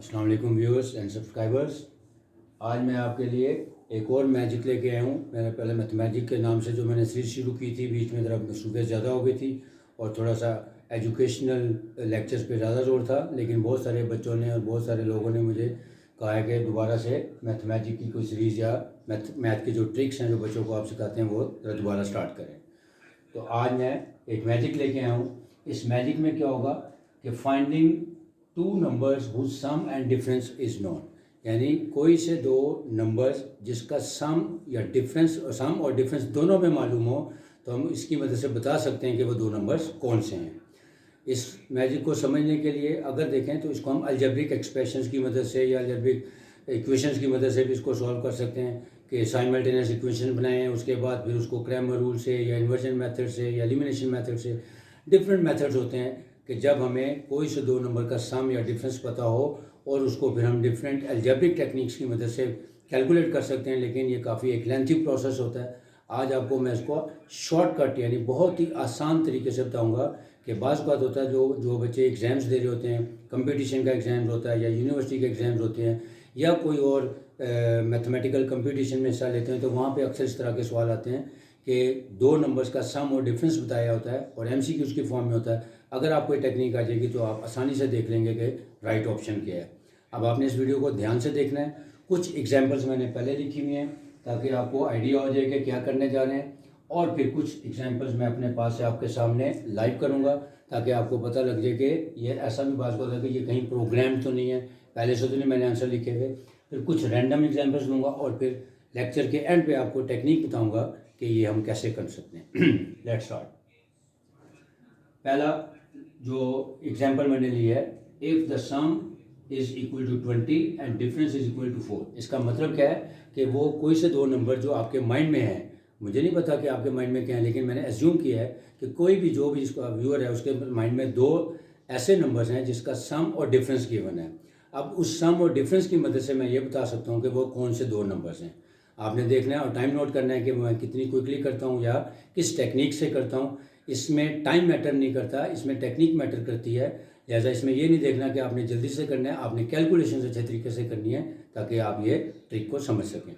अस्सलाम वालेकुम viewers and subscribers. आज मैं आपके लिए एक और मैजिक लेके आया हूँ। मैंने पहले मैथमेटिक के नाम से जो मैंने सीरीज शुरू की थी, बीच में ज़रा मसरूफियत ज़्यादा हो गई थी और थोड़ा सा एजुकेशनल लेक्चर्स पे ज़्यादा जोर था, लेकिन बहुत सारे बच्चों ने और बहुत सारे लोगों ने मुझे कहा है कि दोबारा से मैथमेटिक की कोई सीरीज़ या मैथ के जो ट्रिक्स हैं जो बच्चों को आप सिखाते हैं वो दोबारा स्टार्ट करें। तो आज मैं एक मैजिक लेके आया हूँ। इस मैजिक में क्या होगा कि finding two numbers whose sum and difference is known, यानी कोई से दो नंबर्स जिसका सम या डिफरेंस, सम और डिफरेंस दोनों में मालूम हो तो हम इसकी मदद से बता सकते हैं कि वो दो नंबर्स कौन से हैं। इस मैजिक को समझने के लिए अगर देखें तो इसको हम अलजेब्रिक एक्सप्रेशंस की मदद से या अलजेब्रिक इक्वेशंस की मदद से भी इसको सॉल्व कर सकते हैं कि साइमल्टेनियस इक्वेशन बनाएं, उसके बाद फिर उसको क्रैमर रूल से या इन्वर्जन मेथड से या एलिमिनेशन मेथड से, डिफरेंट मेथड्स होते हैं कि जब हमें कोई से दो नंबर का सम या डिफरेंस पता हो और उसको फिर हम डिफरेंट अलजेब्रिक टेक्निक्स की मदद से कैलकुलेट कर सकते हैं, लेकिन ये काफ़ी एक लेंथी प्रोसेस होता है। आज आपको मैं इसको शॉर्टकट यानी बहुत ही आसान तरीके से बताऊंगा कि बाज़ बात होता है जो बच्चे एग्ज़ाम्स दे रहे होते हैं, कंपटीशन का एग्ज़ाम्स होता है या यूनिवर्सिटी के एग्ज़ाम्स होते हैं या कोई और मैथमेटिकल कंपटीशन में हिस्सा लेते हैं, तो वहाँ पे अक्सर इस तरह के सवाल आते हैं कि दो नंबर्स का सम और डिफरेंस बताया होता है और एमसीक्यू उसकी फॉर्म में होता है। अगर आपको ये टेक्निक आ जाएगी तो आप आसानी से देख लेंगे कि राइट ऑप्शन क्या है। अब आपने इस वीडियो को ध्यान से देखना है। कुछ एग्जाम्पल्स मैंने पहले लिखी हुई हैं ताकि आपको आइडिया हो जाए कि क्या करने जा रहे हैं, और फिर कुछ एग्जाम्पल्स मैं अपने पास से आपके सामने लाइव करूँगा ताकि आपको पता लग जाए कि ये ऐसा भी बात होता है कि ये कहीं प्रोग्राम तो नहीं है, पहले से तो नहीं मैंने आंसर लिखे हुए। फिर कुछ रैंडम एग्जाम्पल्स दूंगा और फिर लेक्चर के एंड पे आपको टेक्निक बताऊंगा कि ये हम कैसे कर सकते हैं। Let's start. पहला जो एग्जाम्पल मैंने लिया है, if the sum is equal to 20 and difference is equal to 4। इसका मतलब क्या है कि वो कोई से दो नंबर जो आपके माइंड में है, मुझे नहीं पता कि आपके माइंड में क्या है, लेकिन मैंने एज्यूम किया है कि कोई भी जो भी इसका व्यूअर है उसके माइंड में दो ऐसे नंबर्स हैं जिसका सम और डिफरेंस गिवन है। अब उस सम और डिफरेंस की मदद से मैं ये बता सकता हूँ कि वो कौन से दो नंबर्स हैं। आपने देखना है और टाइम नोट करना है कि मैं कितनी क्विकली करता हूँ या किस टेक्निक से करता हूँ। इसमें टाइम मैटर नहीं करता, इसमें टेक्निक मैटर करती है। लिहाजा इसमें ये नहीं देखना कि आपने जल्दी से करना है, आपने कैलकुलेशन अच्छे तरीके से करनी है ताकि आप ये ट्रिक को समझ सकें।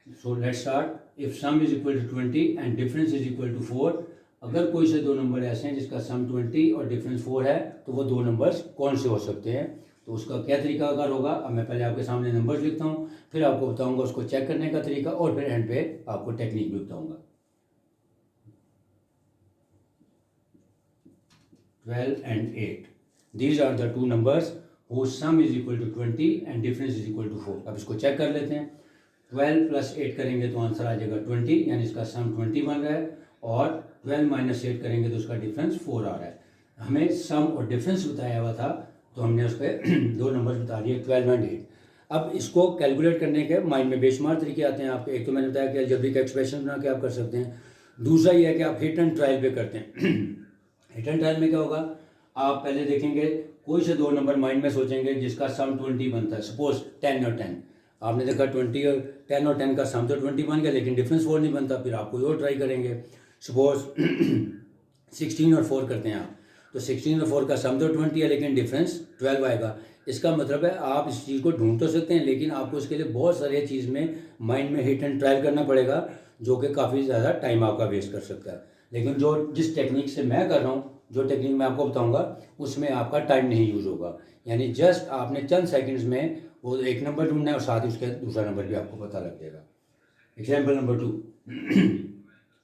So let's start. If sum is equal to 20 and difference is equal to 4, अगर कोई से दो नंबर ऐसे हैं जिसका सम 20 और डिफरेंस 4 है तो वो दो नंबर्स कौन से हो सकते हैं। तो उसका क्या तरीका अगर होगा, अब मैं पहले आपके सामने नंबर्स लिखता हूँ, फिर आपको बताऊंगा उसको चेक करने का तरीका और फिर एंड पे आपको टेक्निक भी बताऊंगा। 12 and 8. These are the two numbers whose sum is equal to 20 and difference is equal to 4. अब इसको चेक कर लेते हैं। 12 प्लस 8 करेंगे तो आंसर आ जाएगा 20, यानी इसका सम 20 बन रहा है, और 12 माइनस 8 करेंगे तो उसका डिफरेंस 4 आ रहा है। हमें सम और डिफरेंस बताया हुआ था तो हमने उस पर दो नंबर बता दिए 12 एंड 8। अब इसको कैलकुलेट करने के माइंड में बेशुमार तरीके आते हैं आपके। एक तो मैंने बताया कि अलजेब्रिक एक्सप्रेशन बना के आप कर सकते हैं, दूसरा ये है कि आप हिट एंड ट्रायल पे करते हैं। हिट एंड ट्रायल में क्या होगा, आप पहले देखेंगे कोई से दो नंबर माइंड में सोचेंगे जिसका सम 20 बनता है। सपोज 10 और 10, आपने देखा 20 और 10 और 10 का सम तो 20 बन गया लेकिन डिफरेंस 4 नहीं बनता, फिर आप कोई और ट्राई करेंगे। सपोज 16 और 4 करते हैं आप, तो 16 और 4 का सम तो 20 है लेकिन डिफरेंस 12 आएगा। इसका मतलब है आप इस चीज़ को ढूंढ तो सकते हैं लेकिन आपको इसके लिए बहुत सारी चीज़ में माइंड में हिट एंड ट्रायल करना पड़ेगा, जो कि काफ़ी ज़्यादा टाइम आपका वेस्ट कर सकता है। लेकिन जिस टेक्निक से मैं कर रहा हूँ, जो टेक्निक मैं आपको बताऊंगा, उसमें आपका टाइम नहीं यूज होगा, यानी जस्ट आपने चंद सेकंड्स में वो एक नंबर ढूंढना है और साथ ही उसके दूसरा नंबर भी आपको पता लग जाएगा। Example number 2,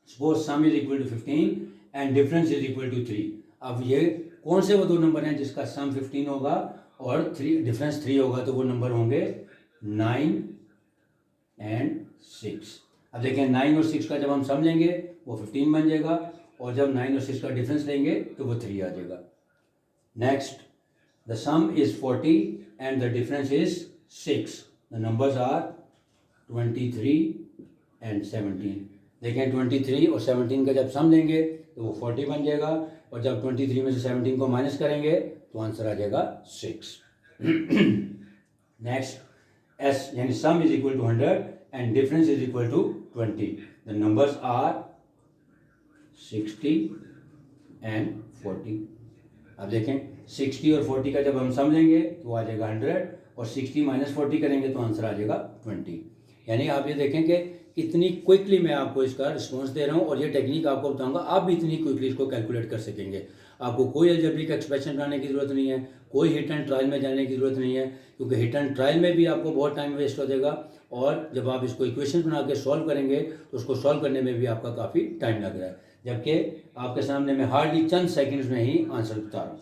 suppose sum is equal to 15 and difference is equal to 3। अब ये कौन से वो दो नंबर हैं जिसका सम 15 होगा और डिफरेंस 3 होगा, तो वो नंबर होंगे 9 एंड 6। अब देखिए 9 और 6 का जब हम सम लेंगे वो 15 बन जाएगा, और जब 9 और 6 का डिफरेंस लेंगे तो वो 3 आ जाएगा। Next, the sum is 40 and the difference is 6। The numbers are 23 and 17। देखें 23 और 17 का जब सम लेंगे तो वो 40 बन जाएगा, और जब 23 में से 17 को माइनस करेंगे तो आंसर आ जाएगा 6। नेक्स्ट, एस यानी sum is equal to 100 and difference is equal to 20। The numbers are 60 and 40। अब देखें 60 और 40 का जब हम सम लेंगे तो आ जाएगा 100 और 60 माइनस 40 करेंगे तो आंसर आ जाएगा 20। यानी आप ये देखें कि कितनी क्विकली मैं आपको इसका रिस्पॉन्स दे रहा हूँ और ये टेक्निक आपको बताऊंगा, आप भी इतनी क्विकली इसको कैलकुलेट कर सकेंगे। आपको कोई अलजेब्रिक एक्सप्रेशन बनाने की ज़रूरत नहीं है, कोई हिट एंड ट्रायल में जाने की ज़रूरत नहीं है, क्योंकि हिट एंड ट्रायल में भी आपको बहुत टाइम वेस्ट हो जाएगा और जब आप इसको इक्वेशन बना के सॉल्व करेंगे तो उसको सॉल्व करने में भी आपका काफ़ी टाइम लग रहा है, जबकि आपके सामने मैं हार्डली चंद सेकेंड्स में ही आंसर बता रहा हूँ।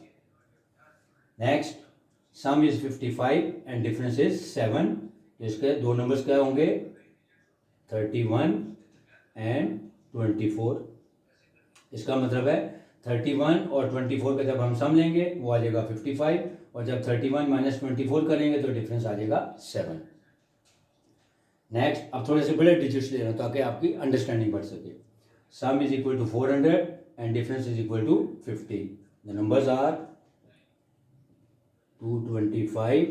Next, some is 55 and difference is 7। इसके दो नंबर्स क्या होंगे, 31 एंड 24। इसका मतलब है 31 और 24 का जब हम सम लेंगे वो आ जाएगा 55 और जब 31 माइनस 24 करेंगे तो डिफरेंस आ जाएगा 7। नेक्स्ट, अब थोड़े से बड़े डिजिट्स ले रहे हैं ताकि आपकी अंडरस्टैंडिंग बढ़ सके। Sum is equal to 400 and difference is equal to 50। The numbers are 225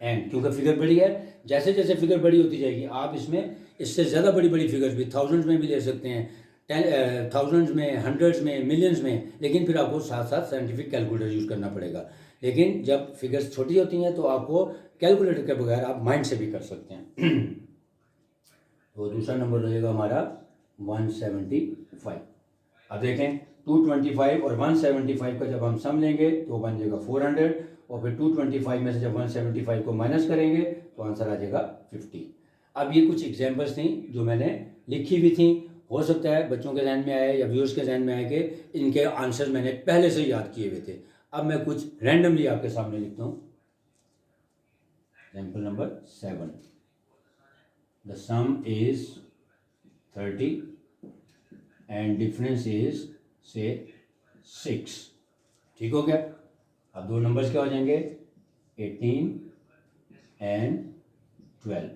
and, क्योंकि फिगर बड़ी है, जैसे जैसे फिगर बड़ी होती जाएगी आप इसमें इससे ज़्यादा बड़ी बड़ी फिगर्स भी थाउजेंड्स में भी ले सकते हैं, थाउजेंड्स में, हंड्रेड्स में, मिलियंस में, लेकिन फिर आपको साथ साथ साइंटिफिक कैलकुलेटर यूज़ करना पड़ेगा। लेकिन जब फिगर्स छोटी होती हैं तो आपको कैलकुलेटर के बगैर आप माइंड से भी कर सकते हैं। तो दूसरा नंबर हो जाएगा हमारा 175। अब देखें 225 और 175 का जब हम सम लेंगे तो बन जाएगा 400 और फिर 225 में से जब 175 को माइनस करेंगे तो आंसर आ जाएगा 50। अब ये कुछ एग्जांपल्स थी जो मैंने लिखी हुई थी, हो सकता है बच्चों के जहन में आए या व्यूअर्स के जहन में आए कि इनके आंसर मैंने पहले से याद किए हुए थे। अब मैं कुछ रैंडमली आपके सामने लिखता हूँ। Example number 7, the sum is 30 and difference is से 6। ठीक हो गया। अब दो नंबर्स क्या हो जाएंगे, 18 एंड 12।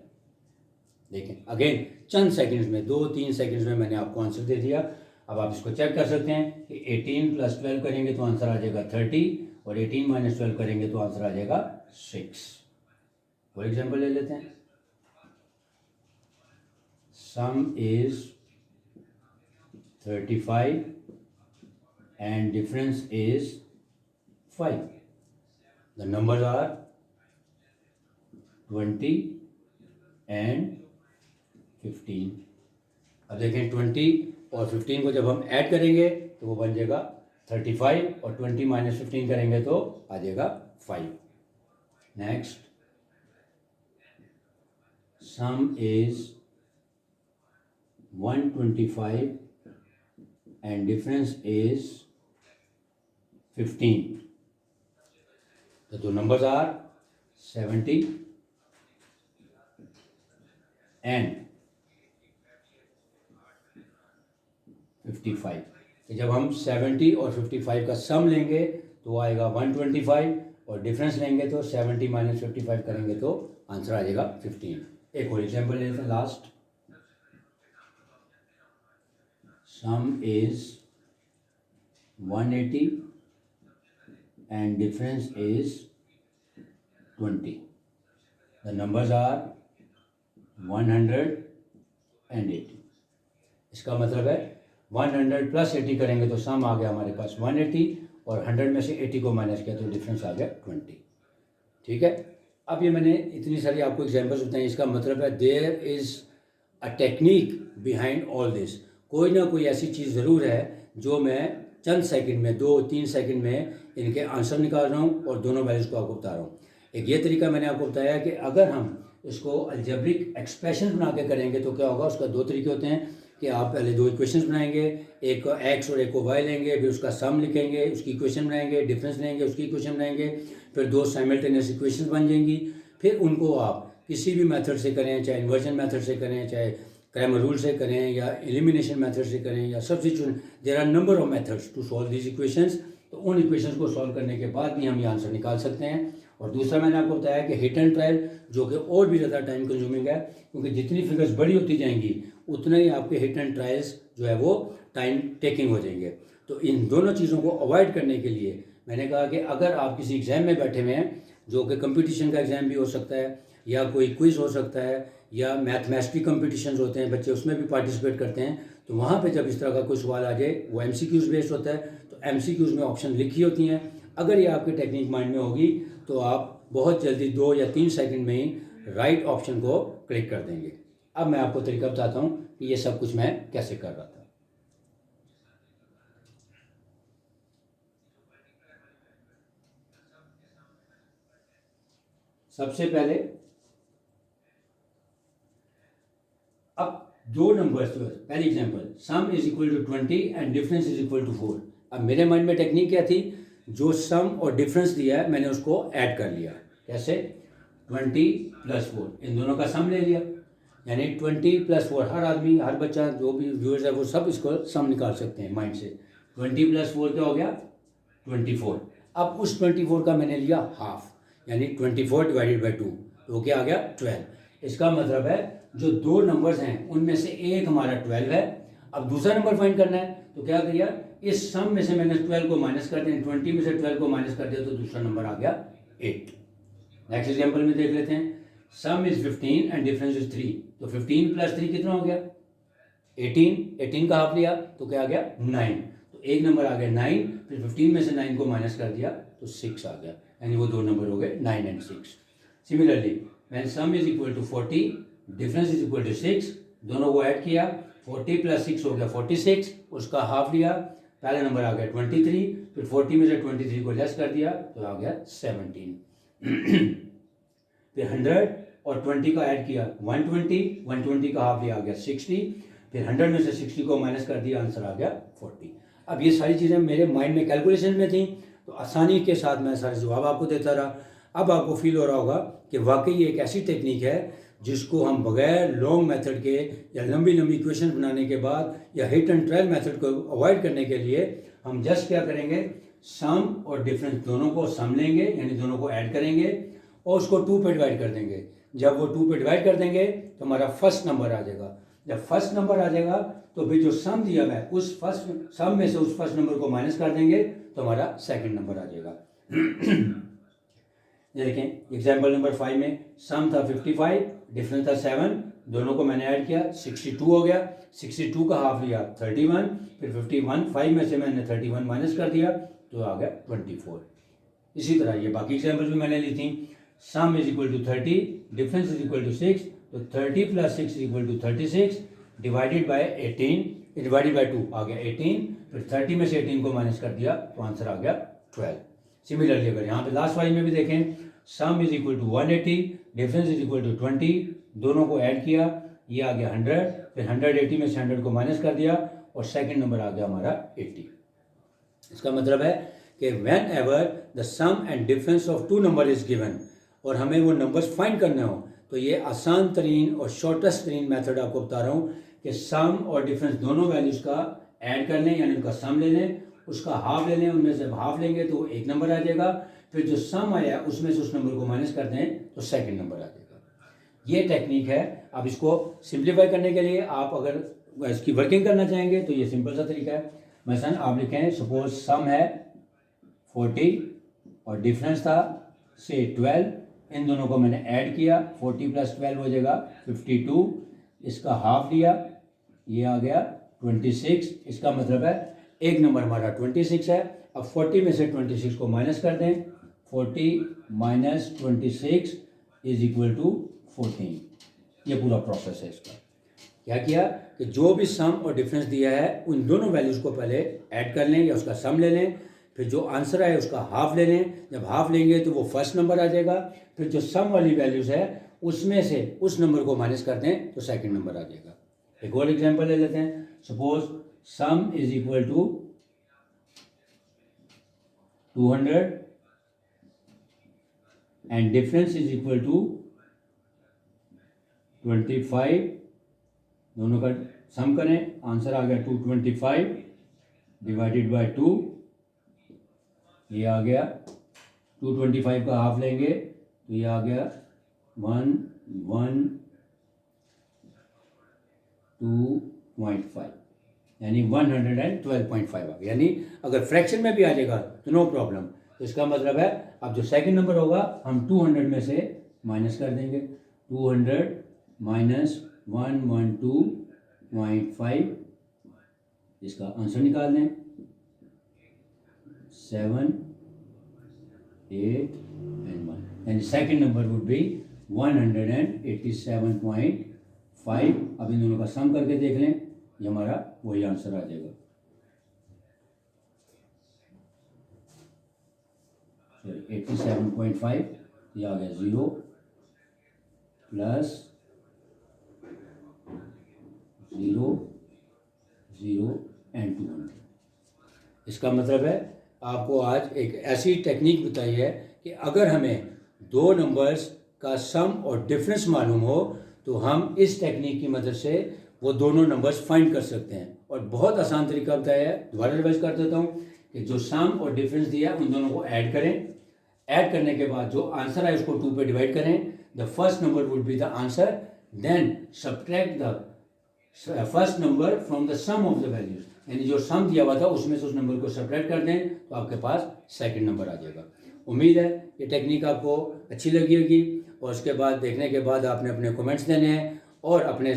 देखें अगेन चंद सेकंड्स में, 2-3 सेकंड्स में मैंने आपको आंसर दे दिया। अब आप इसको चेक कर सकते हैं कि 18 प्लस 12 करेंगे तो आंसर आ जाएगा 30 और 18 माइनस 12 करेंगे तो आंसर आ जाएगा 6। फॉर एग्जाम्पल ले लेते हैं, सम is 35 and difference is 5. The numbers are 20 and 15. अब देखें 20 और 15 को जब हम ऐड करेंगे तो वो बन जाएगा 35 और 20 माइनस 15 करेंगे तो आ जाएगा 5। Next, some is 125 and difference is 15. The two numbers are 70 and 55। जब हम 70 और 55 का सम लेंगे तो आएगा 125 और डिफरेंस लेंगे तो 70 माइनस 55 करेंगे तो आंसर आ जाएगा 15। एक और एग्जाम्पल लेते हैं last. Some is 180 and difference is 20. The numbers are 180। इसका मतलब है 100 प्लस 80 करेंगे तो सम आ गया हमारे पास 180 और 100 में से 80 को माइनस किया तो डिफरेंस आ गया 20। ठीक है। अब ये मैंने इतनी सारी आपको एग्जांपल्स बताई, इसका मतलब है there is a technique behind all this. कोई ना कोई ऐसी चीज़ ज़रूर है जो मैं चंद सेकंड में, 2-3 सेकंड में इनके आंसर निकाल रहा हूँ और दोनों वैल्यूज़ को आपको बता रहा हूँ। एक ये तरीका मैंने आपको बताया कि अगर हम इसको अलजेब्रिक एक्सप्रेशन बना के करेंगे तो क्या होगा। उसका दो तरीके होते हैं कि आप पहले दो इक्वेशंस बनाएंगे, एक को एक्स और एक को वाई लेंगे, फिर उसका सम लिखेंगे, उसकी इक्वेशन बनाएंगे, डिफरेंस लेंगे, उसकी इक्वेशन बनाएंगे, फिर दो साइमल्टेनियस इक्वेशंस बन जाएंगी। फिर उनको आप किसी भी मेथड से करें, चाहे इन्वर्जन मेथड से करें, चाहे क्रैमर रूल से करें या एलिमिनेशन मेथड से करें या substitution, there are number of methods to solve these equations. तो उन इक्वेशंस को सॉल्व करने के बाद भी हम ये आंसर निकाल सकते हैं। और दूसरा मैंने आपको बताया कि हिट एंड ट्रायल, जो कि और भी ज़्यादा टाइम कंज्यूमिंग है, क्योंकि जितनी फिगर्स बड़ी होती जाएंगी उतना ही आपके हिट एंड ट्रायल्स जो है वो टाइम टेकिंग हो जाएंगे। तो इन दोनों चीज़ों को अवॉइड करने के लिए मैंने कहा कि अगर आप किसी एग्ज़ाम में बैठे हुए हैं, जो कि कंपटीशन का एग्ज़ाम भी हो सकता है या कोई क्विज़ हो सकता है या मैथमेटिक्स कंपटीशंस होते हैं, बच्चे उसमें भी पार्टिसिपेट करते हैं, तो वहाँ पे जब इस तरह का कोई सवाल आ जाए, वो MCQs बेस्ड होता है, तो MCQs में ऑप्शन लिखी होती हैं। अगर ये आपकी टेक्निक माइंड में होगी तो आप बहुत जल्दी 2 या 3 सेकंड में ही राइट ऑप्शन को क्लिक कर देंगे। अब मैं आपको तरीका बताता हूँ कि ये सब कुछ मैं कैसे कर रहा था। सबसे पहले अब दो नंबर्स, पहली example, sum is equal to 20 and difference is equal to 4। अब मेरे माइंड में टेक्निक क्या थी, जो सम और डिफरेंस दिया है मैंने उसको ऐड कर लिया। कैसे? 20 + 4, इन दोनों का सम ले लिया, यानी 20 + 4। हर आदमी, हर बच्चा, जो भी व्यूअर्स है वो सब इसको सम निकाल सकते हैं माइंड से। 20 + 4 क्या हो गया? 24। अब उस 24 का मैंने लिया हाफ, यानी 24 / 2, तो क्या आ गया? 12। इसका मतलब है जो दो नंबर्स हैं उनमें से एक हमारा 12 है। अब दूसरा नंबर फाइंड करना है, तो क्या किया, इस सम में से मैंने 12 को माइनस कर दिया, 20 में से 12 को माइनस कर दिया, तो दूसरा नंबर आ गया 8। नेक्स्ट एग्जांपल में देख लेते हैं, सम इज 15 एंड डिफरेंस इज 3। तो 15 + 3 कितना हो गया? 18। 18 का हाफ लिया तो क्या आ गया? 9। तो एक नंबर आ गया 9, फिर 15 में से 9 को माइनस कर दिया तो 6 आ गया, यानी वो दो नंबर हो गए 9 and 6। Similarly when sum is equal to 40, difference is equal to 6, दोनों को ऐड किया, 40 + 6 हो गया 46, उसका हाफ लिया, पहला नंबर आ गया 23, फिर 40 में से 23 को लेस कर दिया तो आ गया 17। फिर 100 और 20 का ऐड किया, 120, 120 का हाफ लिया, आ गया 60, फिर 100 में से 60 को माइनस कर दिया, आंसर आ गया 40। अब ये सारी चीज़ें मेरे माइंड में कैलकुलेशन में थी, तो आसानी के साथ मैं सारे जवाब आपको देता रहा। अब आपको फील हो रहा होगा कि वाकई ये एक ऐसी टेक्निक है जिसको हम बगैर लॉन्ग मेथड के या लंबी लंबी क्वेश्चन बनाने के बाद या हिट एंड ट्रायल मेथड को अवॉइड करने के लिए हम जस्ट क्या करेंगे, सम और डिफरेंस दोनों को सम लेंगे, यानी दोनों को ऐड करेंगे और उसको 2 पे डिवाइड कर देंगे। जब वो 2 पे डिवाइड कर देंगे तो हमारा फर्स्ट नंबर आ जाएगा। जब फर्स्ट नंबर आ जाएगा तो फिर जो सम दिया हुआ है उस फर्स्ट सम में से उस फर्स्ट नंबर को माइनस कर देंगे तो हमारा सेकंड नंबर आ जाएगा। ये देखें एग्जाम्पल नंबर 5 में सम था 55, डिफरेंस था 7, दोनों को मैंने ऐड किया, 62 हो गया। 62 का हाफ लिया 31, फिर 51, 5 में से मैंने 31 माइनस कर दिया तो आ गया 24। इसी तरह ये बाकी एग्जाम्पल भी मैंने ली थी, sum is equal to 30, difference is equal to 6, तो 30 + 6 is equal to 36, divided by 18, divided by 2 आ गया 18, फिर 30 में से 18 को माइनस कर दिया तो आंसर आ गया 12। सिमिलरली अगर यहाँ पे लास्ट वाली में भी देखें, sum is equal to 180, difference is equal to 20, दोनों को ऐड किया, ये आ गया 100, फिर 180 में से 100 को माइनस कर दिया और सेकंड नंबर आ गया हमारा 80। इसका मतलब है कि whenever the sum and difference of two number is given और हमें वो नंबर्स फाइंड करने हो, तो ये आसान तरीन और शॉर्टेस्ट तरीन मेथड आपको बता रहा हूँ कि सम और डिफरेंस दोनों वैल्यूज़ का ऐड कर लें, यानी उनका सम ले लें, उसका हाफ ले लें, उनमें से हाफ लेंगे तो एक नंबर आ जाएगा, फिर जो सम आया उसमें से उस नंबर को माइनस कर दें तो सेकंड नंबर आ जाएगा। ये टेक्निक है। अब इसको सिंप्लीफाई करने के लिए आप अगर इसकी वर्किंग करना चाहेंगे तो ये सिंपल सा तरीका है। मसलन आप लिखें, सपोज सम है 40 और डिफरेंस था से 12, इन दोनों को मैंने ऐड किया, 40 + 12 हो जाएगा 52, इसका हाफ लिया, ये आ गया 26। इसका मतलब है एक नंबर हमारा 26 है। अब 40 में से 26 को माइनस कर दें, 40 - 26 इज इक्वल टू 14। ये पूरा प्रोसेस है इसका। क्या किया कि जो भी सम और डिफरेंस दिया है उन दोनों वैल्यूज़ को पहले ऐड कर लें या उसका सम ले लें, फिर जो आंसर है उसका हाफ ले लें। जब हाफ लेंगे तो वो फर्स्ट नंबर आ जाएगा, फिर जो सम वाली वैल्यूज़ है उसमें से उस नंबर को माइनस कर दें तो सेकंड नंबर आ जाएगा। एक और एग्जांपल ले लेते हैं, suppose sum is equal to 200 and difference is equal to 25, दोनों का सम करें, आंसर आ गया 225 डिवाइडेड बाय 2, ये आ गया 225 का हाफ लेंगे तो ये आ गया 112.5, यानी 112.5 आ गया। यानी अगर फ्रैक्शन में भी आ जाएगा तो नो प्रॉब्लम। तो इसका मतलब है अब जो सेकंड नंबर होगा हम 200 में से माइनस कर देंगे, 200 - 112.5 इसका आंसर निकाल दें। 7, 8 and 1, यानी सेकेंड नंबर वुड बी 187.5। अब इन दोनों का सम करके देख लें, ये हमारा वही आंसर आ जाएगा। 87.5, ये आ गया 0 प्लस 0 0 एंड 200। इसका मतलब है आपको आज एक ऐसी टेक्निक बताई है कि अगर हमें दो नंबर्स का सम और डिफरेंस मालूम हो तो हम इस टेक्निक की मदद से वो दोनों नंबर्स फाइंड कर सकते हैं। और बहुत आसान तरीका बताया है, दोबारा रिवाइज कर देता हूँ कि जो सम और डिफरेंस दिया उन दोनों को ऐड करें। ऐड करने के बाद जो आंसर है उसको 2 पे डिवाइड करें। The first number would be the answer, then subtract the first number from the sum of the values, यानी जो सम दिया हुआ था उसमें से उस नंबर को सब्ट्रैक्ट कर दें तो आपके पास सेकंड नंबर आ जाएगा। उम्मीद है ये टेक्निक आपको अच्छी लगी होगी और उसके बाद देखने के बाद आपने अपने कमेंट्स देने हैं और अपने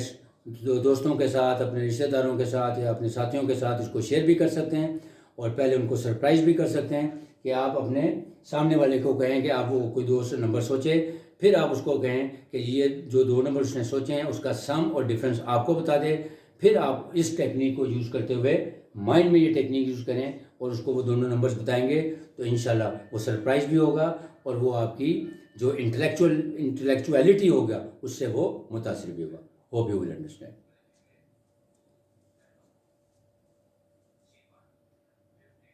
दोस्तों के साथ, अपने रिश्तेदारों के साथ या अपने साथियों के साथ इसको शेयर भी कर सकते हैं और पहले उनको सरप्राइज़ भी कर सकते हैं कि आप अपने सामने वाले को कहें कि आप वो कोई दोस्त नंबर सोचे, फिर आप उसको कहें कि ये जो दो नंबर उसने सोचे हैं उसका सम और डिफरेंस आपको बता दे। फिर आप इस टेक्निक को यूज़ करते हुए माइंड में ये टेक्निक यूज़ करें और उसको वो दोनों नंबर्स बताएंगे तो इंशाल्लाह वो सरप्राइज़ भी होगा और वो आपकी जो इंटेलेक्चुअलिटी होगा उससे वो मुतासिर भी होगा। Hope you will understand.